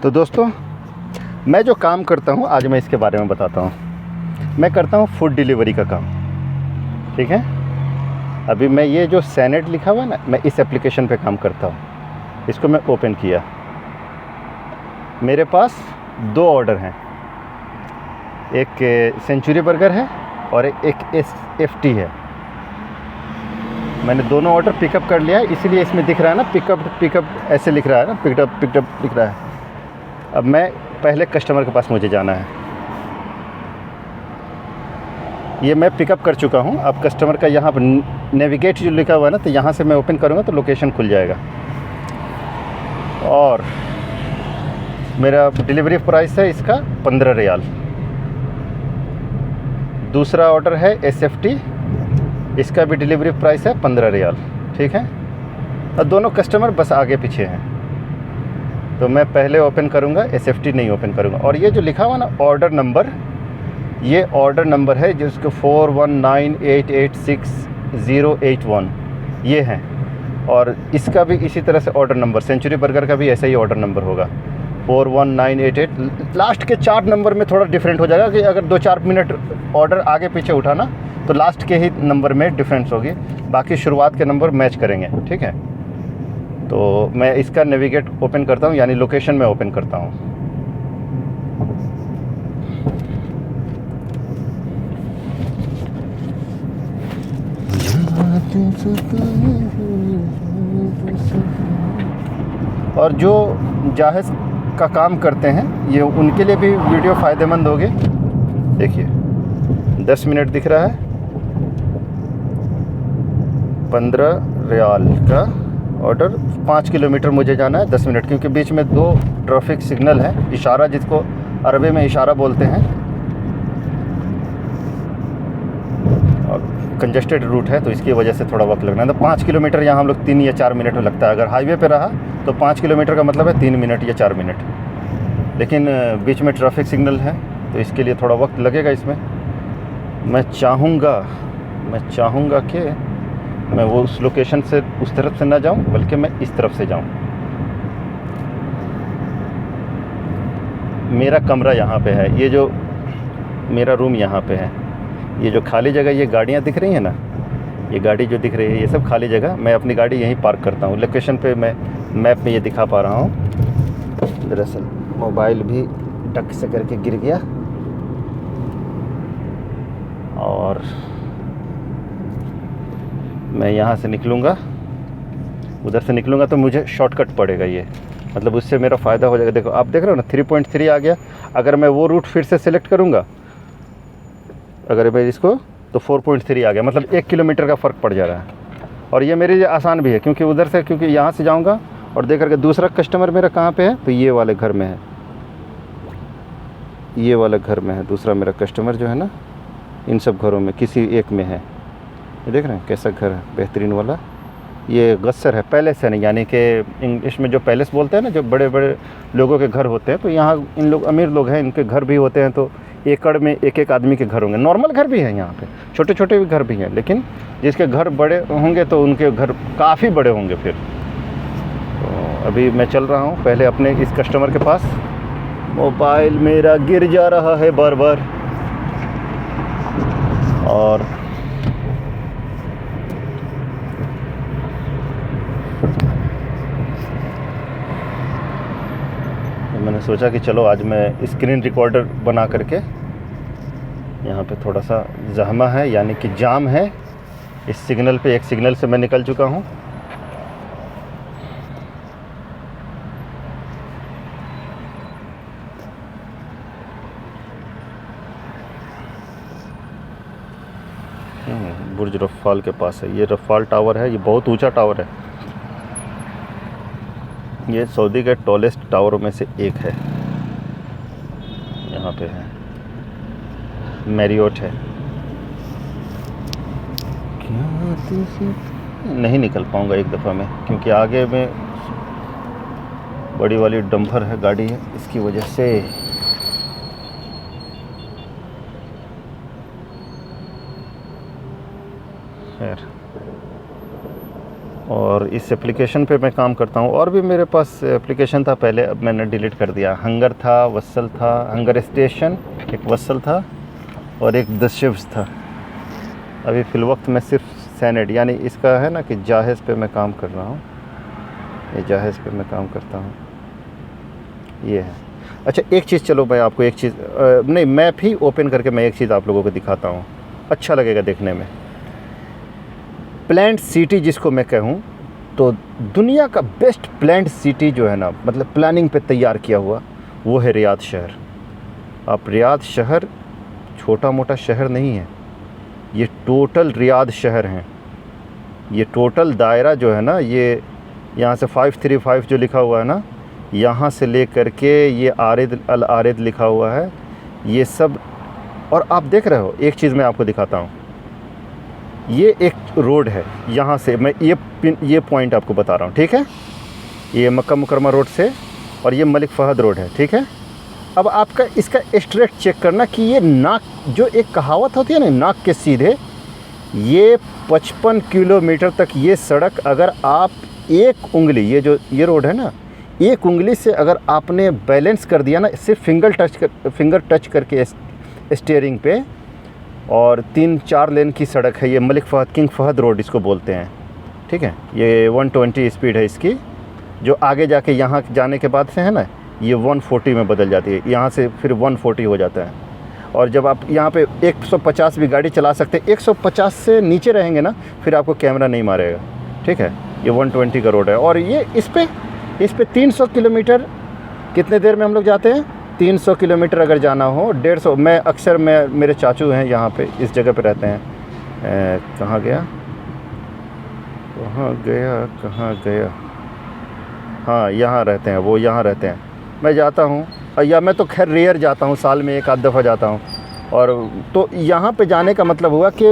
तो दोस्तों, मैं जो काम करता हूँ आज मैं इसके बारे में बताता हूँ। मैं करता हूँ फूड डिलीवरी का काम, ठीक है। अभी मैं ये जो सैनेट लिखा हुआ है ना, मैं इस एप्लीकेशन पे काम करता हूँ। इसको मैं ओपन किया, मेरे पास 2 ऑर्डर हैं, एक सेंचुरी बर्गर है और एक SFT है। मैंने दोनों ऑर्डर पिकअप कर लिया है, इसीलिए इसमें दिख रहा है ना पिकअप ऐसे लिख रहा है ना, पिकअप लिख रहा है। अब मैं पहले कस्टमर के पास मुझे जाना है। ये मैं पिकअप कर चुका हूँ। अब कस्टमर का यहाँ पर नेविगेट जो लिखा हुआ है ना, तो यहाँ से मैं ओपन करूँगा तो लोकेशन खुल जाएगा। और मेरा डिलीवरी प्राइस है इसका 15 रियाल। दूसरा ऑर्डर है SFT, इसका भी डिलीवरी प्राइस है 15 रियाल, ठीक है। और दोनों कस्टमर बस आगे पीछे हैं, तो मैं पहले ओपन करूँगा, SFT नहीं ओपन करूँगा। और ये जो लिखा हुआ ना ऑर्डर नंबर, ये ऑर्डर नंबर है जिसको 4198868081 ये है। और इसका भी इसी तरह से ऑर्डर नंबर, सेंचुरी बर्गर का भी ऐसा ही ऑर्डर नंबर होगा 41988। लास्ट के 4 नंबर में थोड़ा डिफरेंट हो जाएगा कि अगर 2-4 मिनट ऑर्डर आगे पीछे उठाना तो लास्ट के ही नंबर में डिफरेंस होगी, बाकी शुरुआत के नंबर मैच करेंगे, ठीक है। तो मैं इसका नेविगेट ओपन करता हूँ, यानी लोकेशन में ओपन करता हूँ। और जो जाहिज का काम करते हैं ये उनके लिए भी वीडियो फ़ायदेमंद होगी। देखिए 10 मिनट दिख रहा है, 15 रियाल का ऑर्डर। 5 किलोमीटर मुझे जाना है, 10 मिनट, क्योंकि बीच में 2 ट्रैफिक सिग्नल है, इशारा जिसको अरबी में इशारा बोलते हैं, और कंजेस्टेड रूट है तो इसकी वजह से थोड़ा वक्त लगना है। तो 5 किलोमीटर यहाँ हम लोग 3 या 4 मिनट में लगता है। अगर हाईवे पे रहा तो 5 किलोमीटर का मतलब है 3 मिनट या 4 मिनट, लेकिन बीच में ट्रैफिक सिग्नल है तो इसके लिए थोड़ा वक्त लगेगा इसमें। मैं चाहूँगा कि मैं वो उस लोकेशन से उस तरफ से ना जाऊं, बल्कि मैं इस तरफ से जाऊं। मेरा कमरा यहाँ पे है, ये जो मेरा रूम यहाँ पे है। ये जो खाली जगह, ये गाड़ियाँ दिख रही हैं ना, ये गाड़ी जो दिख रही है ये सब खाली जगह। मैं अपनी गाड़ी यहीं पार्क करता हूँ। लोकेशन पे मैं मैप में ये दिखा पा रहा हूँ। दरअसल मोबाइल भी टक से करके गिर गया, और मैं यहाँ से निकलूँगा, उधर से निकलूँगा तो मुझे शॉर्टकट पड़ेगा ये, मतलब उससे मेरा फ़ायदा हो जाएगा। देखो आप देख रहे हो ना 3.3 आ गया। अगर मैं वो रूट फिर से सिलेक्ट करूँगा, अगर मैं इसको, तो 4.3 आ गया, मतलब 1 किलोमीटर का फ़र्क पड़ जा रहा है। और ये मेरे लिए आसान भी है, क्योंकि उधर से, क्योंकि यहाँ से जाऊँगा और देख करके दूसरा कस्टमर मेरा कहाँ पे है, तो ये वाले घर में है, ये वाले घर में है दूसरा मेरा कस्टमर जो है ना। इन सब घरों में किसी एक में है। ये देख रहे हैं कैसा घर है, बेहतरीन वाला। ये गस्सर है, पैलेस है नहीं, यानी कि इंग्लिश में जो पैलेस बोलते हैं ना, जो बड़े बड़े लोगों के घर होते हैं। तो यहाँ इन लोग अमीर लोग हैं, इनके घर भी होते हैं, तो एकड़ में एक आदमी के घर होंगे। नॉर्मल घर भी हैं यहाँ पे, छोटे छोटे भी घर भी हैं, लेकिन जिसके घर बड़े होंगे तो उनके घर काफ़ी बड़े होंगे फिर। तो अभी मैं चल रहा हूँ पहले अपने इस कस्टमर के पास। मोबाइल मेरा गिर जा रहा है बार बार, और मैंने सोचा कि चलो आज मैं स्क्रीन रिकॉर्डर बना करके, यहाँ पे थोड़ा सा जहमा है, यानी कि जाम है इस सिग्नल पे। एक सिग्नल से मैं निकल चुका हूँ। बुर्ज रफ़ाल के पास है, ये रफ़ाल टावर है। ये बहुत ऊंचा टावर है, ये सऊदी के टॉलेस्ट टावरों में से एक है। यहाँ पे है मैरियोट है। नहीं निकल पाऊँगा एक दफ़ा में, क्योंकि आगे में बड़ी वाली डंपर है गाड़ी है, इसकी वजह से। खैर और इस एप्लीकेशन पे मैं काम करता हूँ। और भी मेरे पास एप्लीकेशन था पहले, अब मैंने डिलीट कर दिया। हंगर था, वत्सल था, हंगर स्टेशन, एक वत्सल था और एक द शिव्स था। अभी फ़िलवक्त मैं सिर्फ सैनेड यानी इसका है ना कि जहाज़ पे मैं काम कर रहा हूँ। ये जहाज़ पे मैं काम करता हूँ, ये है। अच्छा एक चीज़, चलो मैं आपको एक चीज़ नहीं, मैप ही ओपन करके मैं एक चीज़ आप लोगों को दिखाता हूँ, अच्छा लगेगा देखने में। प्लान्ड सिटी जिसको मैं कहूँ, तो दुनिया का बेस्ट प्लान्ड सिटी जो है ना, मतलब प्लानिंग पे तैयार किया हुआ, वो है रियाद शहर। आप रियाद शहर छोटा मोटा शहर नहीं है, ये टोटल रियाद शहर हैं। ये टोटल दायरा जो है ना, ये यहाँ से 535 जो लिखा हुआ है ना, यहाँ से ले कर के ये आरिद अल आरिद लिखा हुआ है, ये सब। और आप देख रहे हो, एक चीज़ मैं आपको दिखाता हूँ, ये एक रोड है, यहाँ से मैं ये पॉइंट आपको बता रहा हूँ, ठीक है। ये मक्का मुकरमा रोड से, और ये मलिक फ़हद रोड है, ठीक है। अब आपका इसका स्ट्रेट चेक करना कि ये नाक, जो एक कहावत होती है ना, नाक के सीधे, ये 55 किलोमीटर तक ये सड़क, अगर आप एक उंगली, ये रोड है ना, एक उंगली से अगर आपने बैलेंस कर दिया ना, सिर्फ फिंगर टच करके स्टीयरिंग पे, और 3-4 लेन की सड़क है ये, मलिक फ़हद, किंग फ़हद रोड इसको बोलते हैं, ठीक है। ये 120 स्पीड है इसकी, जो आगे जाके यहाँ जाने के बाद से है ना, ये 140 में बदल जाती है, यहाँ से फिर 140 हो जाता है। और जब आप यहाँ पे 150 भी गाड़ी चला सकते हैं, 150 से नीचे रहेंगे ना, फिर आपको कैमरा नहीं मारेगा, ठीक है। ये 120 का रोड है, और ये इस पे 300 किलोमीटर कितने देर में हम लोग जाते हैं। 300 किलोमीटर अगर जाना हो, 150, मैं अक्सर, मेरे चाचू हैं यहाँ पे, इस जगह पे रहते हैं। कहाँ गया, हाँ यहाँ रहते हैं वो, यहाँ रहते हैं। मैं जाता हूँ, या मैं तो खैर रेयर जाता हूँ, साल में 1 आध दफ़ा जाता हूँ। और तो यहाँ पे जाने का मतलब हुआ कि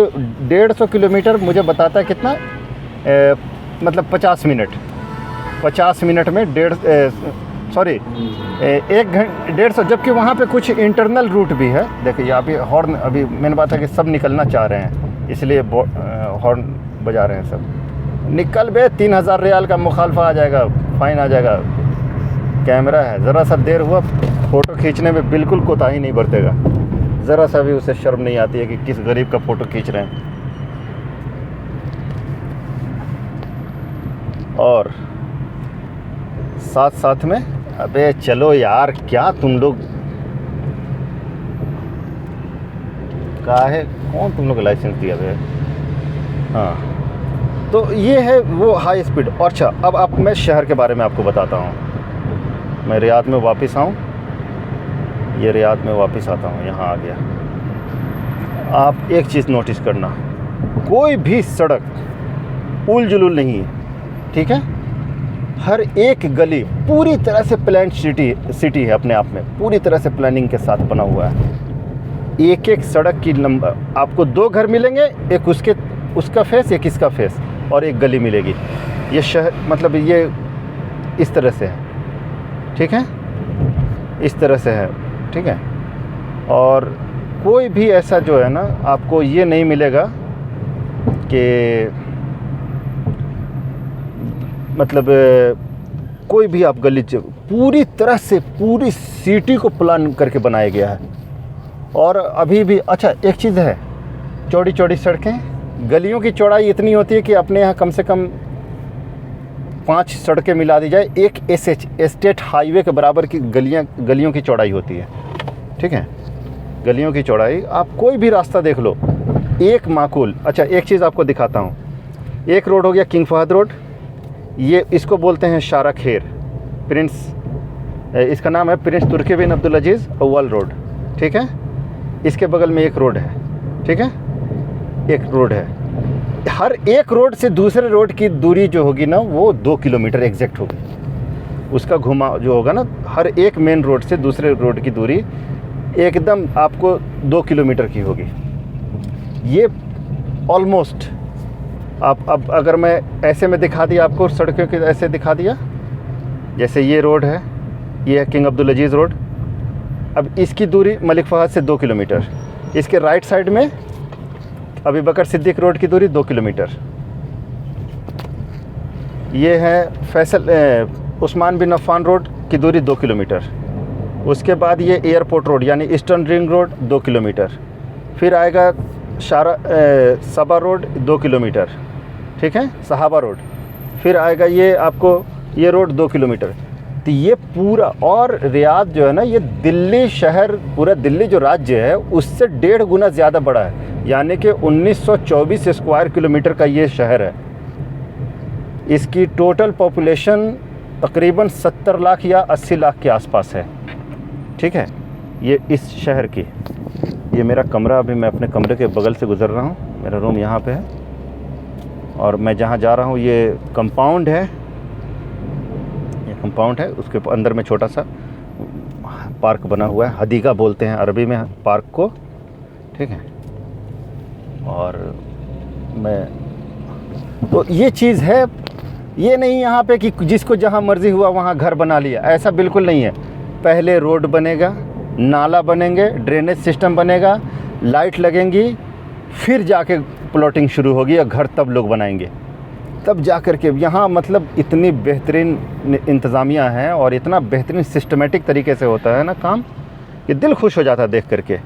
150 किलोमीटर मुझे बताता है कितना, मतलब 50 मिनट में 150, जबकि वहाँ पे कुछ इंटरनल रूट भी है। देखिए यहाँ पे हॉर्न, अभी मैंने बात है कि सब निकलना चाह रहे हैं, इसलिए हॉर्न बजा रहे हैं सब। निकल बे, 3000 रियाल का मुखालफा आ जाएगा, फ़ाइन आ जाएगा। कैमरा है, ज़रा सा देर हुआ, फ़ोटो खींचने में बिल्कुल कोताही नहीं बरतेगा, ज़रा सा भी उसे शर्म नहीं आती है कि किस गरीब का फ़ोटो खींच रहे हैं। और साथ में, अबे चलो यार, क्या तुम लोग कौन तुम लोग लाइसेंस दिया बे। हाँ, तो ये है वो हाई स्पीड। और अच्छा, अब मैं शहर के बारे में आपको बताता हूँ। मैं रियाद में वापस आऊँ, ये रियाद में वापस आता हूँ, यहाँ आ गया। आप एक चीज़ नोटिस करना, कोई भी सड़क उल जुलूल नहीं है, ठीक है। हर एक गली पूरी तरह से प्लान्ड सिटी है, अपने आप में पूरी तरह से प्लानिंग के साथ बना हुआ है। एक सड़क की लंबा आपको 2 घर मिलेंगे, एक उसका फेस, एक इसका फेस, और एक गली मिलेगी। ये शहर, मतलब ये इस तरह से है, ठीक है, इस तरह से है, ठीक है। और कोई भी ऐसा जो है ना, आपको ये नहीं मिलेगा कि मतलब कोई भी आप गली, पूरी तरह से पूरी सिटी को प्लान करके बनाया गया है। और अभी भी, अच्छा एक चीज़ है, चौड़ी चौड़ी सड़कें, गलियों की चौड़ाई इतनी होती है कि अपने यहाँ कम से कम 5 सड़कें मिला दी जाए, एक स्टेट हाईवे के बराबर की गलियों की चौड़ाई होती है, ठीक है। गलियों की चौड़ाई, आप कोई भी रास्ता देख लो, एक माकूल। अच्छा एक चीज़ आपको दिखाता हूँ, एक रोड हो गया किंग फ़हद रोड, ये इसको बोलते हैं शारा खेर, इसका नाम है प्रिंस तुर्की बिन अब्दुल अजीज़ अव्वल रोड, ठीक है। इसके बगल में एक रोड है, ठीक है, एक रोड है। हर एक रोड से दूसरे रोड की दूरी जो होगी ना, वो 2 किलोमीटर एग्जैक्ट होगी। उसका घुमा जो होगा ना, हर एक मेन रोड से दूसरे रोड की दूरी एकदम आपको 2 किलोमीटर की होगी। ये ऑलमोस्ट, आप अब अगर मैं ऐसे में दिखा दिया आपको, सड़कों के ऐसे दिखा दिया, जैसे ये रोड है, ये है किंग अब्दुल अजीज़ रोड। अब इसकी दूरी मलिक फ़हद से 2 किलोमीटर, इसके राइट साइड में अबू बकर सिद्दीक रोड की दूरी 2 किलोमीटर, ये है उस्मान बिन अफ़्फ़ान रोड की दूरी 2 किलोमीटर। उसके बाद ये एयरपोर्ट रोड यानी ईस्टर्न रिंग रोड 2 किलोमीटर। फिर आएगा सबा रोड 2 किलोमीटर, ठीक है, सहाबा रोड। फिर आएगा ये आपको ये रोड 2 किलोमीटर। तो ये पूरा, और रियाद जो है ना, ये दिल्ली शहर, पूरा दिल्ली जो राज्य है उससे 1.5 गुना ज़्यादा बड़ा है, यानी कि 1924 स्क्वायर किलोमीटर का ये शहर है। इसकी टोटल पॉपुलेशन तकरीबन 70 लाख या 80 लाख के आसपास है, ठीक है, ये इस शहर की। ये मेरा कमरा, अभी मैं अपने कमरे के बगल से गुज़र रहा हूँ, मेरा रूम यहाँ पे है, और मैं जहाँ जा रहा हूँ ये कंपाउंड है, ये कंपाउंड है, उसके अंदर में छोटा सा पार्क बना हुआ है, हदीका बोलते हैं अरबी में पार्क को, ठीक है। और मैं तो ये चीज़ है, ये नहीं यहाँ पे कि जिसको जहाँ मर्ज़ी हुआ वहाँ घर बना लिया, ऐसा बिल्कुल नहीं है। पहले रोड बनेगा, नाला बनेंगे, ड्रेनेज सिस्टम बनेगा, लाइट लगेंगी, फिर जाके प्लॉटिंग शुरू होगी या घर तब लोग बनाएंगे, तब जा कर के यहाँ मतलब इतनी बेहतरीन इंतज़ामिया है और इतना बेहतरीन सिस्टमेटिक तरीके से होता है ना काम, कि दिल खुश हो जाता है देख करके।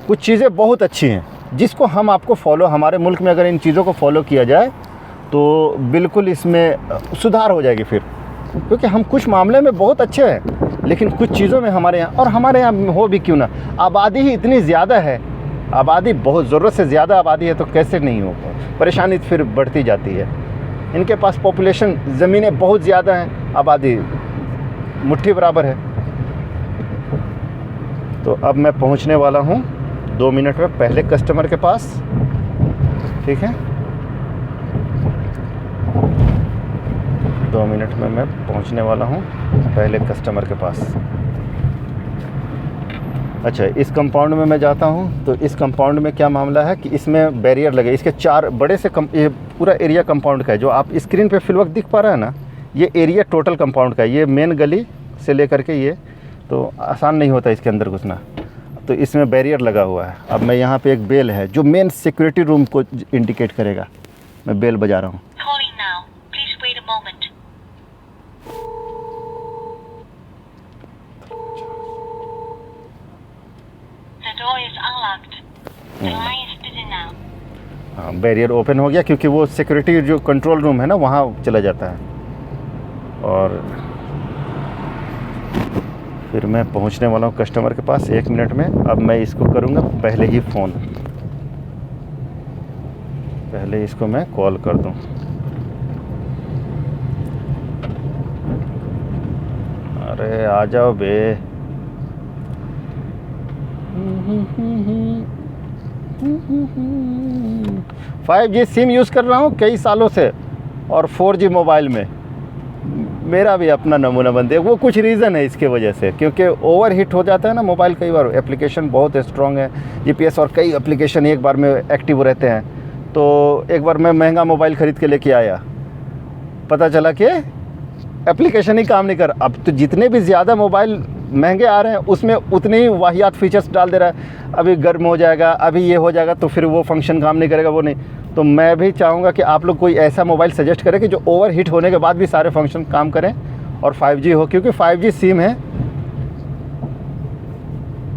कुछ चीज़ें बहुत अच्छी हैं जिसको हम आपको फॉलो, हमारे मुल्क में अगर इन चीज़ों को फॉलो किया जाए तो बिल्कुल इसमें सुधार हो जाएगी फिर, क्योंकि हम कुछ मामले में बहुत अच्छे हैं, लेकिन कुछ चीज़ों में हमारे यहाँ, और हमारे यहाँ हो भी क्यों ना, आबादी ही इतनी ज़्यादा है, आबादी बहुत ज़रूरत से ज़्यादा आबादी है, तो कैसे नहीं हो, परेशानी फिर बढ़ती जाती है। इनके पास पॉपुलेशन, ज़मीनें बहुत ज़्यादा हैं, आबादी मुट्ठी बराबर है। तो अब मैं पहुंचने वाला हूं 2 मिनट में पहले कस्टमर के पास, ठीक है, 2 मिनट में मैं पहुंचने वाला हूं पहले कस्टमर के पास। अच्छा, इस कंपाउंड में मैं जाता हूं तो इस कंपाउंड में क्या मामला है कि इसमें बैरियर लगे, इसके 4 बड़े से ये पूरा एरिया कंपाउंड का है, जो आप स्क्रीन पे फिल वक्त दिख पा रहा है ना, ये एरिया टोटल कंपाउंड का है। ये मेन गली से लेकर के ये, तो आसान नहीं होता इसके अंदर घुसना, तो इसमें बैरियर लगा हुआ है। अब मैं यहाँ पे एक बेल है जो मेन सिक्योरिटी रूम को इंडिकेट करेगा, मैं बेल बजा रहा हूँ। हाँ, बैरियर ओपन हो गया, क्योंकि वो सिक्योरिटी जो कंट्रोल रूम है ना वहाँ चला जाता है। और फिर मैं पहुंचने वाला हूं कस्टमर के पास 1 मिनट में। अब मैं इसको करूंगा पहले ही फ़ोन, पहले इसको मैं कॉल कर दूं। अरे आ जाओ बे। 5G सिम यूज़ कर रहा हूँ कई सालों से, और 4G मोबाइल में मेरा भी अपना नमूना बनते है। वो कुछ रीज़न है इसके वजह से, क्योंकि ओवर हीट हो जाता है ना मोबाइल, कई बार एप्लीकेशन बहुत स्ट्रॉन्ग है, जीपीएस और कई एप्लीकेशन एक बार में एक्टिव रहते हैं। तो एक बार मैं महंगा मोबाइल ख़रीद के लेके आया, पता चला कि एप्लीकेशन ही काम नहीं कर। अब तो जितने भी ज़्यादा मोबाइल महंगे आ रहे हैं उसमें उतने ही वाहियात फीचर्स डाल दे रहा है, अभी गर्म हो जाएगा, अभी ये हो जाएगा, तो फिर वो फंक्शन काम नहीं करेगा, वो नहीं। तो मैं भी चाहूँगा कि आप लोग कोई ऐसा मोबाइल सजेस्ट करें कि जो ओवर हीट होने के बाद भी सारे फंक्शन काम करें और 5G हो, क्योंकि 5G सिम है।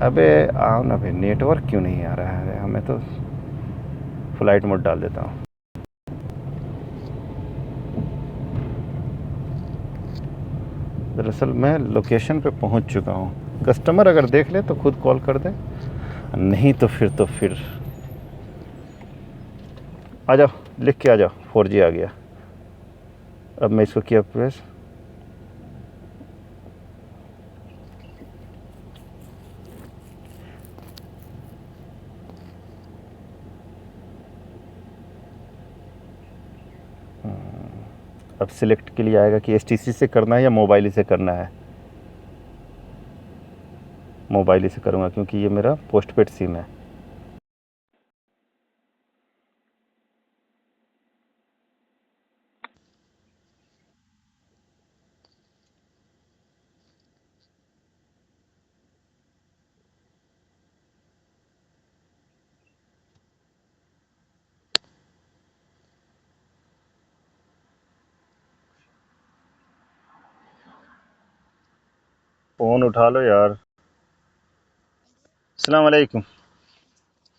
अबे आओ ना भाई, नेटवर्क क्यों नहीं आ रहा है हमें, तो फ्लाइट मोड डाल देता हूँ। दरअसल मैं लोकेशन पे पहुँच चुका हूँ, कस्टमर अगर देख ले तो खुद कॉल कर दे, नहीं तो फिर आ जाओ, लिख के आ जाओ, 4G आ गया। अब मैं इसको किया प्रेस, अब सिलेक्ट के लिए आएगा कि एसटीसी से करना है या मोबाइल से करना है। मोबाइल से करूँगा क्योंकि ये मेरा पोस्टपेड सिम है। फ़ोन उठा लो यार। अस्सलाम वालेकुम।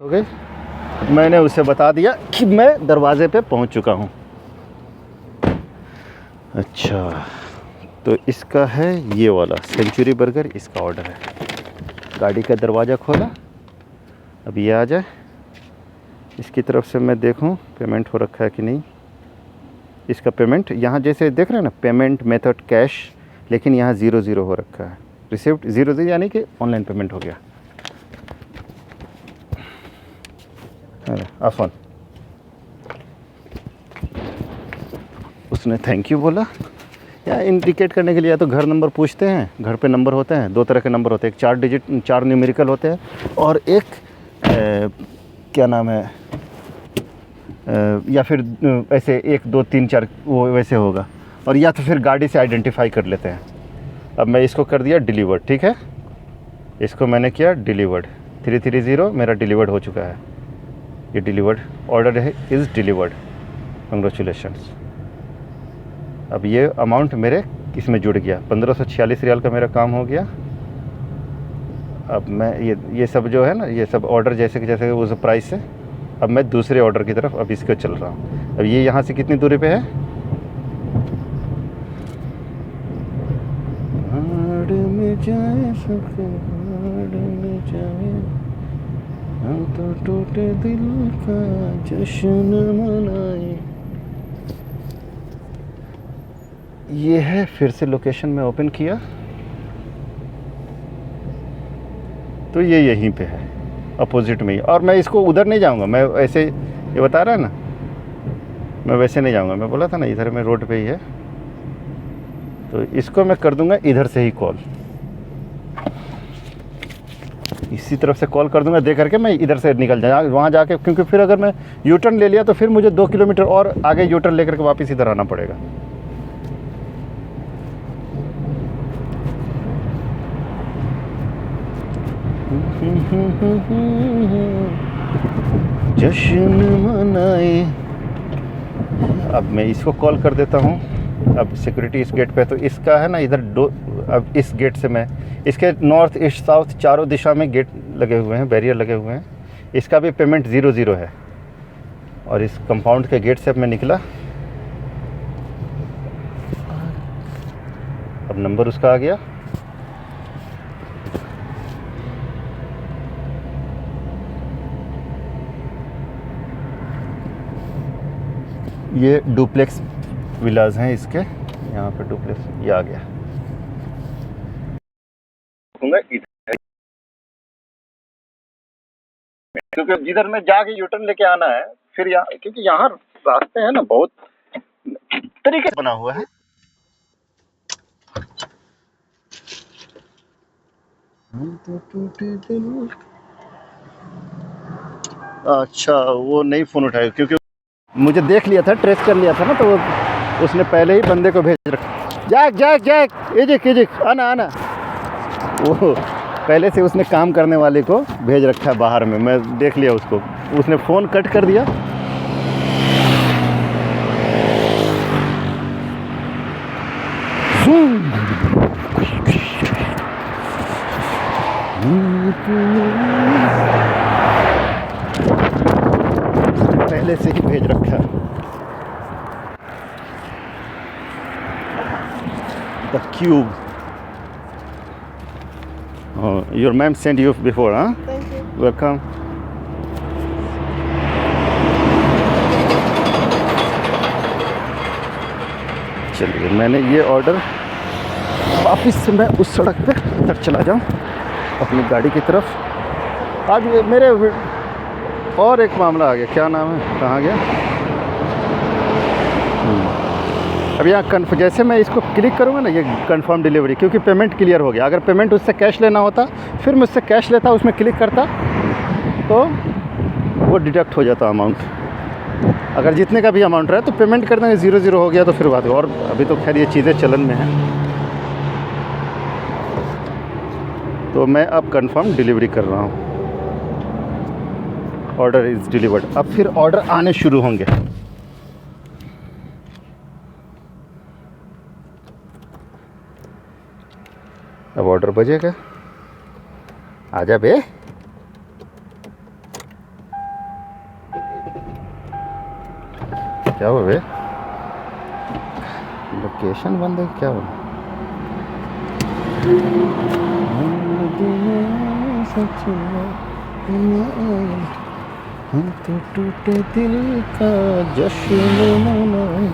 हो गई। मैंने उसे बता दिया कि मैं दरवाजे पे पहुंच चुका हूं। अच्छा, तो इसका है ये वाला सेंचुरी बर्गर, इसका ऑर्डर है। गाड़ी का दरवाज़ा खोला, अब ये आ जाए, इसकी तरफ से मैं देखूं पेमेंट हो रखा है कि नहीं। इसका पेमेंट यहाँ जैसे देख रहे हैं ना, पेमेंट मेथड कैश, लेकिन यहाँ 00 हो रखा है। रिसिप्ट 00 यानी कि ऑनलाइन पेमेंट हो गया। आफन उसने थैंक यू बोला। या इंडिकेट करने के लिए या तो घर नंबर पूछते हैं, घर पे नंबर होते हैं, 2 तरह के नंबर होते हैं, एक 4 डिजिट 4 न्यूमेरिकल होते हैं, और एक क्या नाम है, या फिर ऐसे 1 2 3 4 वो वैसे होगा, और या तो फिर गाड़ी से आइडेंटिफाई कर लेते हैं। अब मैं इसको कर दिया डिलीवर्ड, ठीक है, इसको मैंने किया डिलीवर्ड, 330 मेरा डिलीवर्ड हो चुका है। ये डिलीवर्ड ऑर्डर है, इज़ डिलीवर्ड, कंग्रेचुलेशंस। अब ये अमाउंट मेरे इसमें जुड़ गया, 1546 रियाल का मेरा काम हो गया। अब मैं ये सब जो है ना, ये सब ऑर्डर जैसे कि जैसे उस प्राइस से, अब मैं दूसरे ऑर्डर की तरफ अब इसको चल रहा हूँ। अब ये यहाँ से कितनी दूरी पे है, में जाए में जाए, हम तो टूटे दिल का जश्न मनाए। ये है, फिर से लोकेशन में ओपन किया तो ये यहीं पे है, अपोजिट में ही। और मैं इसको उधर नहीं जाऊंगा, मैं ऐसे, ये बता रहा है ना, मैं वैसे नहीं जाऊंगा, मैं बोला था ना इधर में रोड पे ही है, तो इसको मैं कर दूंगा इधर से ही कॉल, इसी तरफ से कॉल कर दूंगा, दे करके मैं इधर से निकल जाऊँ वहाँ जाके, क्योंकि फिर अगर मैं यू टर्न ले लिया तो फिर मुझे 2 किलोमीटर और आगे यू टर्न लेकर के वापस इधर आना पड़ेगा। जश्न मनाए। अब मैं इसको कॉल कर देता हूँ। अब सिक्योरिटी इस गेट पे, तो इसका है ना इधर अब इस गेट से मैं, इसके नॉर्थ ईस्ट साउथ चारों दिशा में गेट लगे हुए हैं, बैरियर लगे हुए हैं। इसका भी पेमेंट 00 है। और इस कंपाउंड के गेट से अब मैं निकला, अब नंबर उसका आ गया, ये डुप्लेक्स विलाज हैं इसके, यहाँ पे डुप्लेक्स, ये आ गया। क्योंकि जिधर में जाके यूटर्न लेके आना है, फिर यहाँ, क्योंकि यहाँ रास्ते हैं ना बहुत तरीके से बना हुआ है। अच्छा, वो नहीं फ़ोन उठाया, क्योंकि मुझे देख लिया था, ट्रेस कर लिया था ना, तो वो उसने पहले ही बंदे को भेज रखा। जैक जैक जैक इजिक आना आना, वो पहले से उसने काम करने वाले को भेज रखा है बाहर में, मैं देख लिया उसको, उसने फ़ोन कट कर दिया। पहले से ही भेज रखा है। The cube. Oh, your ma'am sent you before, huh? Thank you. Welcome. चलिए, मैंने ये ऑर्डर, वापस से मैं उस सड़क पे तक चला जाऊँ अपनी गाड़ी की तरफ। आज मेरे और एक मामला आ गया, क्या नाम है, कहाँ गया, अब यहाँ जैसे मैं इसको क्लिक करूँगा ना, ये कंफर्म डिलीवरी, क्योंकि पेमेंट क्लियर हो गया। अगर पेमेंट उससे कैश लेना होता, फिर मुझसे कैश लेता, उसमें क्लिक करता तो वो डिडक्ट हो जाता अमाउंट। अगर जितने का भी अमाउंट रहा तो पेमेंट कर देंगे, 00 हो गया तो फिर बात। और अभी तो खैर ये चीज़ें चलन में हैं। तो मैं अब कंफर्म डिलीवरी कर रहा हूँ, ऑर्डर इज़ डिलीवर्ड। अब फिर ऑर्डर आने शुरू होंगे। अब ऑर्डर बजेगा। आजा बे। क्या हुआ बे? लोकेशन बंद है क्या हुआ? हम तो टूटे दिल का जश्न मनाएं।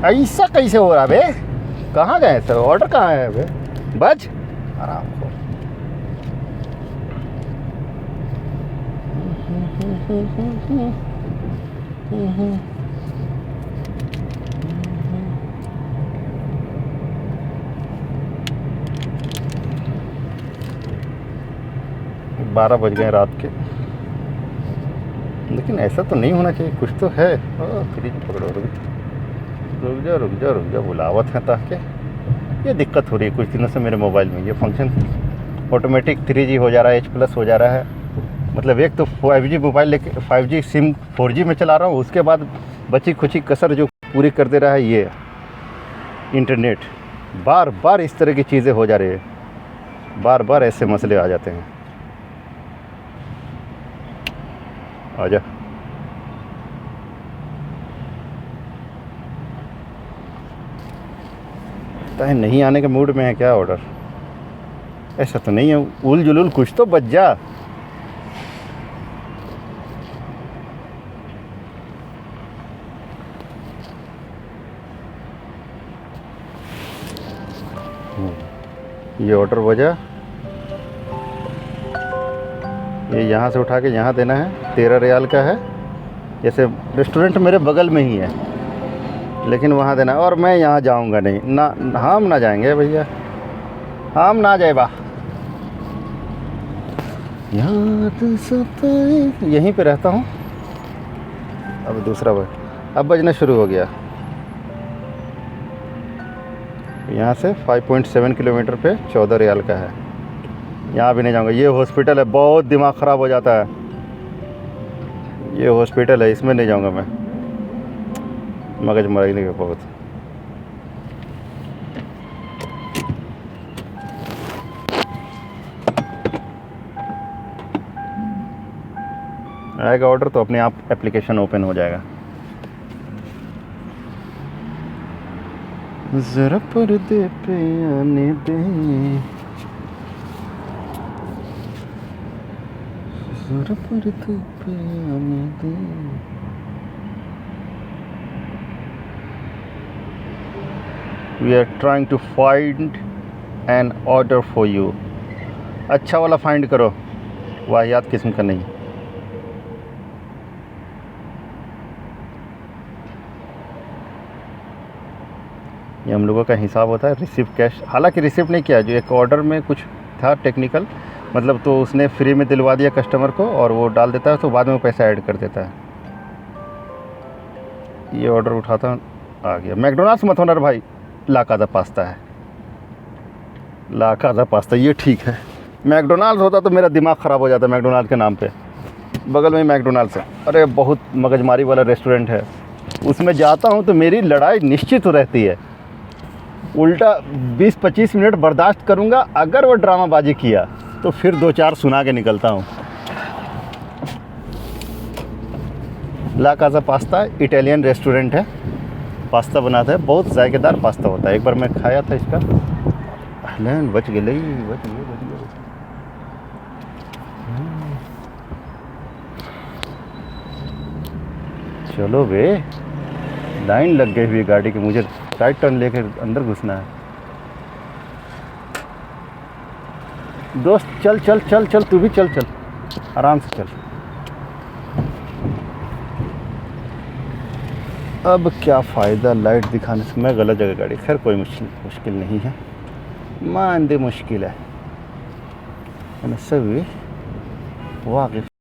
ऐसा कैसे हो रहा बे? कहाँ गए सर? ऑर्डर कहाँ है बे? बज आराम को। बारह बज गए रात के, लेकिन ऐसा तो नहीं होना चाहिए, कुछ तो है। फ्रिज पकड़ो, रुक जा बुलावत है ताकि ये दिक्कत हो रही है कुछ दिनों से मेरे मोबाइल में। ये फंक्शन ऑटोमेटिक 3G हो जा रहा है, H+ हो जा रहा है। मतलब एक तो 5G मोबाइल लेके 5G सिम 4G में चला रहा हूँ, उसके बाद बची खुची कसर जो पूरी कर दे रहा है ये इंटरनेट। बार बार इस तरह की चीज़ें हो जा रही है, बार बार ऐसे मसले आ जाते हैं। आजा। लगता है नहीं आने के मूड में है क्या ऑर्डर? ऐसा तो नहीं है, उल जुलूल कुछ तो बच जा। ये ऑर्डर बजा, ये यहाँ से उठा के यहाँ देना है। 13 रियाल का है। जैसे रेस्टोरेंट मेरे बगल में ही है, लेकिन वहाँ देना। और मैं यहाँ जाऊँगा नहीं ना, हम ना जाएंगे भैया, हम ना जाए बा। याद सताए, यहीं पे रहता हूँ। अब दूसरा अब बजना शुरू हो गया। यहाँ से 5.7 किलोमीटर पे 14 रियाल का है। यहाँ भी नहीं जाऊँगा। ये हॉस्पिटल है, बहुत दिमाग ख़राब हो जाता है। ये हॉस्पिटल है, इसमें नहीं जाऊँगा मैं, मगज मरने के बहुत। आएगा ऑर्डर तो अपने आप एप्लीकेशन ओपन हो जाएगा। ज़रा पर्दे पे आने दे, ज़रा पर्दे पे आने दे। We are trying to find an order for you। अच्छा वाला फाइंड करो, वाहियात किस्म का नहीं। ये हम लोगों का हिसाब होता है रिसीव कैश। हालांकि रिसीव नहीं किया, जो एक ऑर्डर में कुछ था टेक्निकल, मतलब तो उसने फ्री में दिलवा दिया कस्टमर को, और वो डाल देता है तो बाद में पैसा ऐड कर देता है। ये ऑर्डर उठाता आ गया। मैकडोनाल्ड्स मत होना भाई, ला काज़ा पास्ता है, ला काज़ा पास्ता, ये ठीक है। मैकडोनाल्ड्स होता तो मेरा दिमाग ख़राब हो जाता। मैकडोनाल्ड्स के नाम पे बगल में मैकडोनाल्ड्स है। अरे बहुत मगजमारी वाला रेस्टोरेंट है, उसमें जाता हूँ तो मेरी लड़ाई निश्चित रहती है। उल्टा 20-25 मिनट बर्दाश्त करूँगा, अगर वो ड्रामाबाजी किया तो फिर 2-4 सुना के निकलता हूँ। ला काज़ा पास्ता इटालियन रेस्टोरेंट है, पास्ता बनाता है, बहुत जायकेदार पास्ता होता है। एक बार मैं खाया था इसका, अहलन, बच गए। चलो बे, लाइन लग गई हुई गाड़ी की, मुझे साइड टर्न लेकर अंदर घुसना है। दोस्त चल चल चल चल, तू भी चल चल, आराम से चल। अब क्या फ़ायदा लाइट दिखाने से, मैं गलत जगह गाड़ी। खैर कोई मुश्किल नहीं है, मान दे मुश्किल है ना सभी वाक़ई।